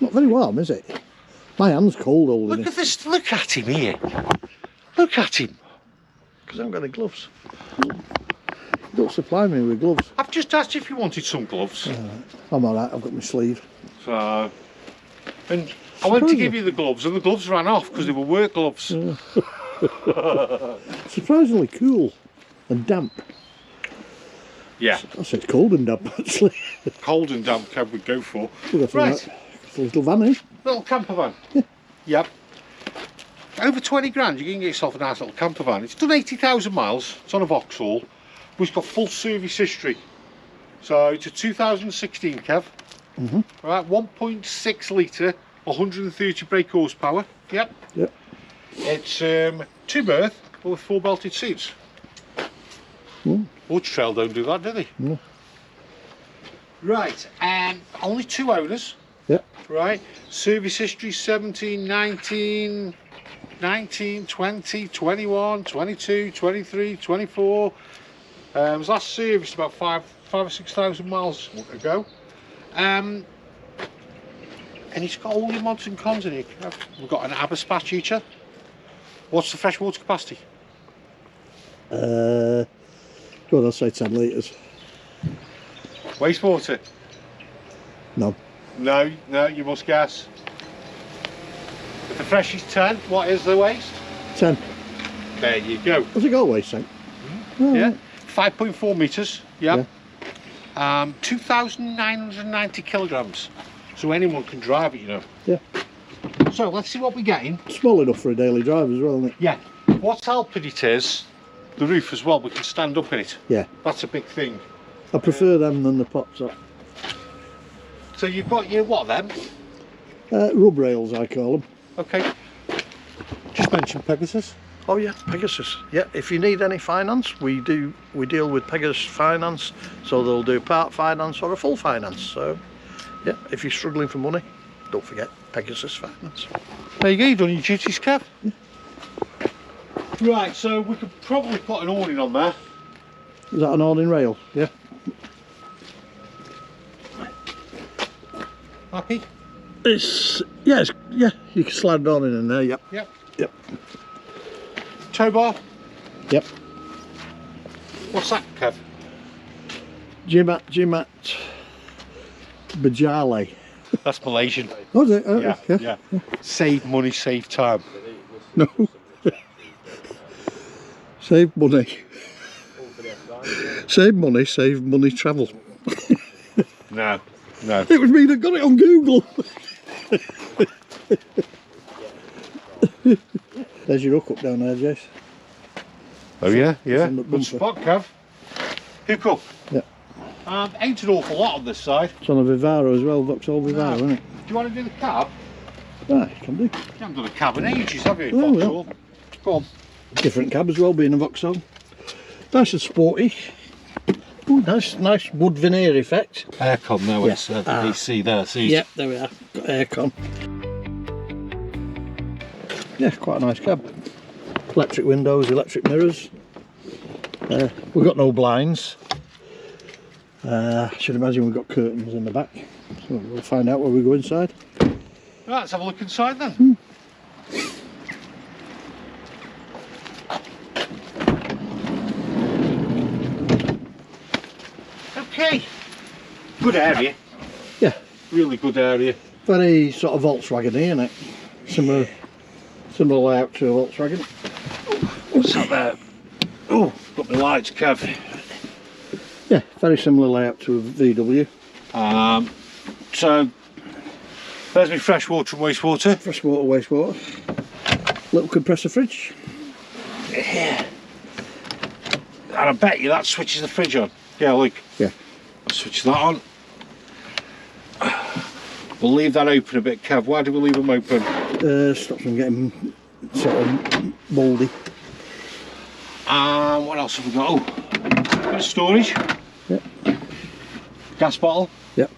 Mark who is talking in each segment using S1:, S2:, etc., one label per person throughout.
S1: Not very warm, is it? My hand's cold holding it.
S2: Look at this, look at him here. Look at him.
S1: Because I haven't got any gloves. You don't supply me with gloves.
S2: I've just asked if you wanted some gloves.
S1: I'm alright, I've got my sleeve.
S2: So, and I went to give you the gloves and the gloves ran off because they were work gloves.
S1: Yeah. Surprisingly cool and damp.
S2: Yeah.
S1: I said cold and damp actually.
S2: Cold and damp cab would go for.
S1: Right. It's a little van, eh?
S2: Little camper van.
S1: Yeah.
S2: Yep. Over 20 grand you can get yourself a nice little camper van. It's done 80,000 miles. It's on a Vauxhall. It's got full service history. So it's a 2016 Kev. Right, 1.6 litre, 130 brake horsepower. Yep.
S1: Yep.
S2: It's 2 berth with 4 belted seats. Watch Trail don't do that, do they?
S1: No.
S2: Right, only 2 owners.
S1: Yep.
S2: Right, service history 17, 19, 20, 21, 22, 23, 24. It was last serviced about 5 or 6,000 miles ago. And it's got all your mods and cons in it. We've got an Aberspatch heater. What's the freshwater capacity?
S1: Well, I'll say 10 litres.
S2: Wastewater?
S1: No.
S2: No, you must guess. If the fresh is 10, what is the waste?
S1: 10.
S2: There you go.
S1: Has it got a waste tank?
S2: Yeah. 5.4 metres, yeah. 2,990 kilograms. So anyone can drive it, you know.
S1: Yeah.
S2: So let's see what we're getting.
S1: Small enough for a daily drive as well, isn't it?
S2: Yeah. What's helping it is the roof as well. We can stand up in it.
S1: Yeah.
S2: That's a big thing.
S1: I prefer them than the pot top.
S2: So you've got your what then?
S1: Rub rails, I call them.
S2: Okay. Just mention Pegasus.
S1: Oh yeah, Pegasus. Yeah, if you need any finance, we deal with Pegasus Finance, so they'll do part finance or a full finance. So yeah, if you're struggling for money, don't forget Pegasus Finance.
S2: There you go, you've done your duties, Kev.
S1: Yeah.
S2: Right, so we could probably put an awning on there.
S1: Is that an awning rail? Yeah.
S2: Happy?
S1: Yeah, you can slide it on in there, yep.
S2: Yep.
S1: Yep.
S2: Tow bar?
S1: Yep.
S2: What's that, Kev?
S1: Jimat Bajale.
S2: That's Malaysian.
S1: Oh, is it?
S2: Yeah. Save money, save time.
S1: No. Save money. Save money, travel.
S2: No.
S1: It was me that got it on Google. There's your hook up down there, Jace.
S2: Oh yeah.
S1: Good
S2: spot, Kev. Hook up.
S1: Yeah.
S2: Ain't an awful lot on this side.
S1: It's on a Vivaro as well, Vauxhall Vivaro, isn't it?
S2: Do you want to do the cab?
S1: Ah, you can do.
S2: You haven't done a cab in ages, have you?
S1: Oh,
S2: Vauxhall? Go on.
S1: Different cab as well, being a Vauxhall. Nice and sporty. Ooh, nice wood veneer effect.
S2: Aircon there,
S1: Yeah.
S2: it's the AC there, see?
S1: Yep, there we are. Got aircon. Yeah, quite a nice cab. Electric windows, electric mirrors. We've got no blinds. I should imagine we've got curtains in the back. So we'll find out when we go inside.
S2: Right, let's have a look inside then. Okay. Good area.
S1: Yeah.
S2: Really good area.
S1: Very sort of Volkswagen, isn't it? Similar layout to a Volkswagen.
S2: What's that there? Oh, got my lights, Kev.
S1: Yeah, very similar layout to a VW.
S2: So there's my fresh water and wastewater.
S1: Fresh water, wastewater. Little compressor fridge.
S2: Yeah. And I bet you that switches the fridge on. Yeah, look.
S1: Yeah.
S2: I'll switch that on. We'll leave that open a bit, Kev. Why do we leave them open?
S1: Stops them getting sort of mouldy.
S2: What else have we got? Oh, bit of storage.
S1: Yep.
S2: Gas bottle.
S1: Yep.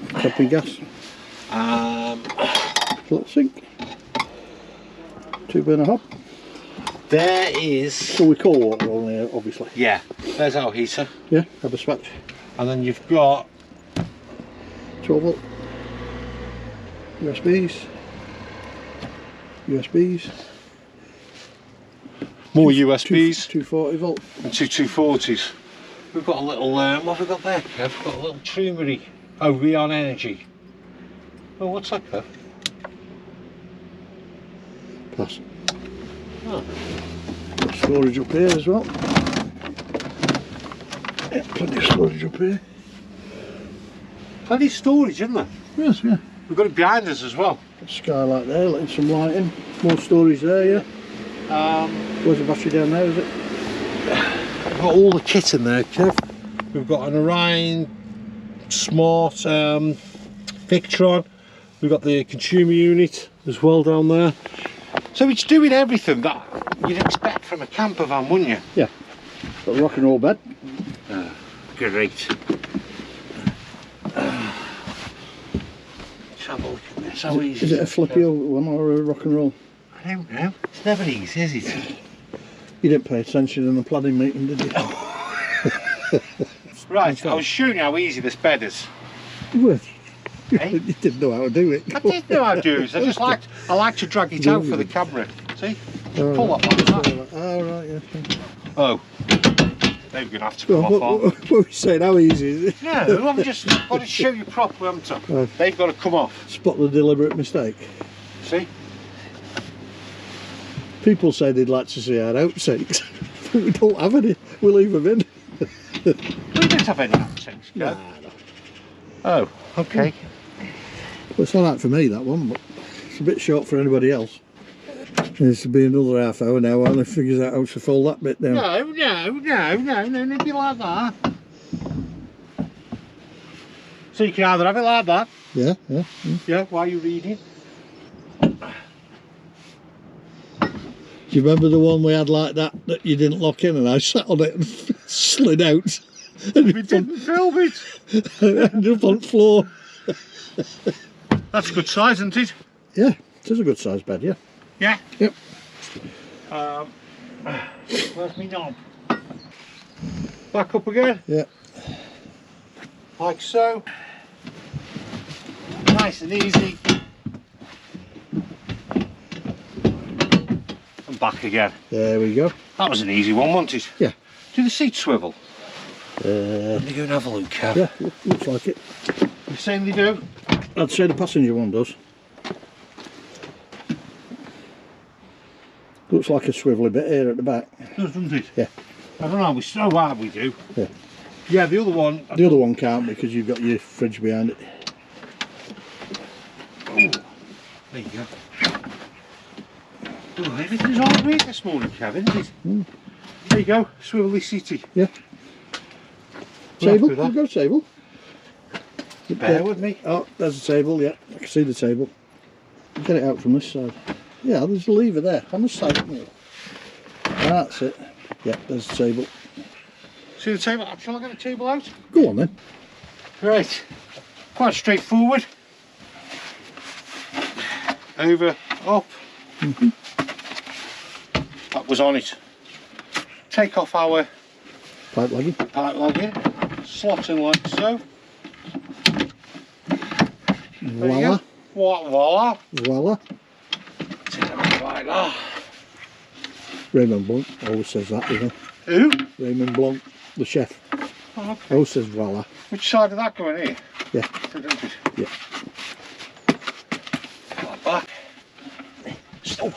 S1: Copy gas. Little sink. 2-burner hob.
S2: There is.
S1: So we cold water only, obviously.
S2: Yeah. There's our heater.
S1: Yeah, have a swatch.
S2: And then you've got
S1: 12 volt. USBs. USBs.
S2: More USBs.
S1: 240 volt.
S2: And two 240s. We've got a little, what have we got there, Kev? We've got a little Trumery. Oh, Rion Energy. Oh, what's that, Kev?
S1: Plus.
S2: Oh.
S1: Got storage up here as well. Yeah, plenty of storage up here.
S2: Plenty of storage, isn't there?
S1: Yes, yeah.
S2: We've got it behind us as well.
S1: Skylight there, letting some light in. More storage there, yeah. Where's the battery down there, is it?
S2: We've got all the kit in there, Kev. We've got an Orion Smart Victron. We've got the consumer unit as well down there. So it's doing everything that you'd expect from a camper van, wouldn't you?
S1: Yeah. Got a rock and roll bed.
S2: Great. Let's have a look at this. How easy
S1: Is it a flippy one or a rock and roll?
S2: I don't know. It's never easy, is it?
S1: You didn't pay attention in the planning meeting, did you?
S2: Right, I was showing you how easy this bed is.
S1: Well,
S2: Eh?
S1: you didn't know how to do it.
S2: I did know how to do it. I like to drag it out for the camera. See? Pull that like that.
S1: Oh, right, yeah.
S2: Oh. They're going to have to come off.
S1: What were we saying? How easy is it?
S2: No, I'm just got to show you properly, haven't I?
S1: Right.
S2: They've got to come off.
S1: Spot the deliberate mistake.
S2: See?
S1: People say they'd like to see our outtakes. We don't have any. We leave them in.
S2: We don't have any outtakes,
S1: Nah,
S2: Kev.
S1: no.
S2: Oh, okay.
S1: Well, it's alright for me, that one, but it's a bit short for anybody else. There's to be another half hour now while he figures out how to fold that bit down.
S2: No, be like that. So you can either have it like that.
S1: Yeah.
S2: Yeah, while you're reading.
S1: Do you remember the one we had like that you didn't lock in and I sat on it and slid out? And
S2: We didn't film it.
S1: ended up on the floor.
S2: That's a good size, isn't it?
S1: Yeah, it is a good sized bed, yeah.
S2: Yeah.
S1: Yep.
S2: Where's my knob? Back up again.
S1: Yeah.
S2: Like so. Nice and easy. And back again.
S1: There we go.
S2: That was an easy one, wasn't it?
S1: Yeah.
S2: Do the seats swivel? Let me go and have a look, Kev.
S1: Yeah, looks like it.
S2: You're saying they do?
S1: I'd say the passenger one does. Looks like a swivelly bit here at the back.
S2: Doesn't it?
S1: Yeah.
S2: I don't know, we so hard we do.
S1: Yeah.
S2: Yeah, the other one.
S1: The other one can't because you've got your fridge behind it.
S2: Oh, there you go. Oh, everything's all right this morning, Kevin, isn't it?
S1: Mm.
S2: There you go, swivelly seaty.
S1: Yeah. Table? We've got a table.
S2: Bear with me.
S1: Oh, there's a table, yeah. I can see the table. Get it out from this side. Yeah, there's a lever there on the side. That's it. Yeah, there's the table.
S2: See the table? Shall I get the table out?
S1: Go on then.
S2: Right. Quite straightforward. Over, up. That was on it. Take off our
S1: Pipe lagging.
S2: pipe lagging. Slot in like so.
S1: Voila.
S2: Voila.
S1: Voila.
S2: Take it out like that.
S1: Raymond Blunt always says that, doesn't he?
S2: Who?
S1: Raymond Blunt, the chef,
S2: Oh, okay.
S1: always says voila.
S2: Which side of that going here?
S1: Yeah. Yeah.
S2: Like that. Stop.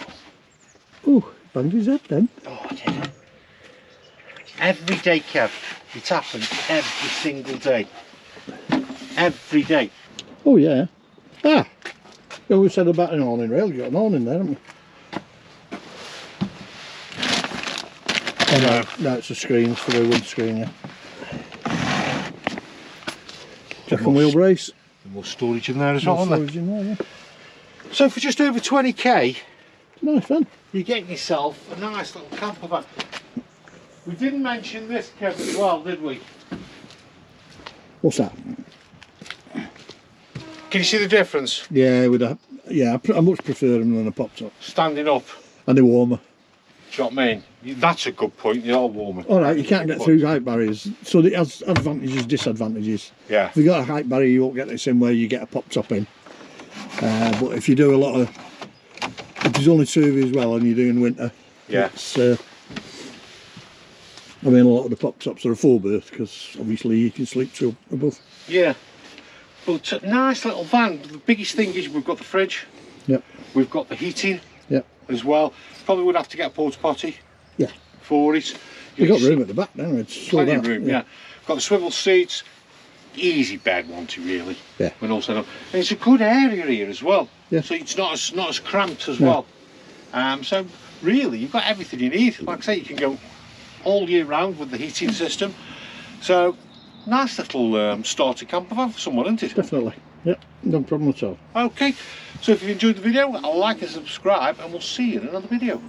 S1: Ooh, banged his head then.
S2: Oh, I did it. Every day, Kev. It happens every single day. Every day.
S1: Oh yeah. Ah! Yeah, we said about an awning rail, you got an awning there, haven't we? Oh no, it's the screens for the windscreen, yeah. Jack and wheel brace.
S2: More storage in there as well,
S1: More
S2: isn't there?
S1: storage in there, yeah.
S2: So for just over 20k,
S1: Nice fun.
S2: you're getting yourself a nice little camper van. We didn't mention this, Kev, as well, did we?
S1: What's that?
S2: Can you see the difference?
S1: Yeah, with a, yeah, I much prefer them than a pop top.
S2: Standing up.
S1: And they're warmer.
S2: Do you know what I mean? That's a good point, they are warmer.
S1: Alright, you can't get through height barriers. So it has advantages, disadvantages.
S2: Yeah.
S1: If you've got a height barrier, you won't get this in where you get a pop top in. But if you do a lot of, if there's only two of you as well and you're doing winter,
S2: Yeah.
S1: it's, I mean, a lot of the pop tops are a full berth because obviously you can sleep two above.
S2: Yeah. But nice little van. The biggest thing is we've got the fridge.
S1: Yep.
S2: We've got the heating.
S1: Yep.
S2: As well. Probably would have to get a porta potty.
S1: Yeah.
S2: For it.
S1: You've got room at the back now. It's
S2: Plenty of room. Yeah. Got the swivel seats. Easy bed, wasn't it, really?
S1: Yeah.
S2: When all set up. And it's a good area here as well.
S1: Yeah.
S2: So it's not as cramped as
S1: No.
S2: well. So really, you've got everything you need. Like I say, you can go all year round with the heating system. So nice little starter camper van for someone, isn't it?
S1: Definitely. Yep. No problem at all.
S2: Okay. So if you enjoyed the video, like and subscribe, and we'll see you in another video.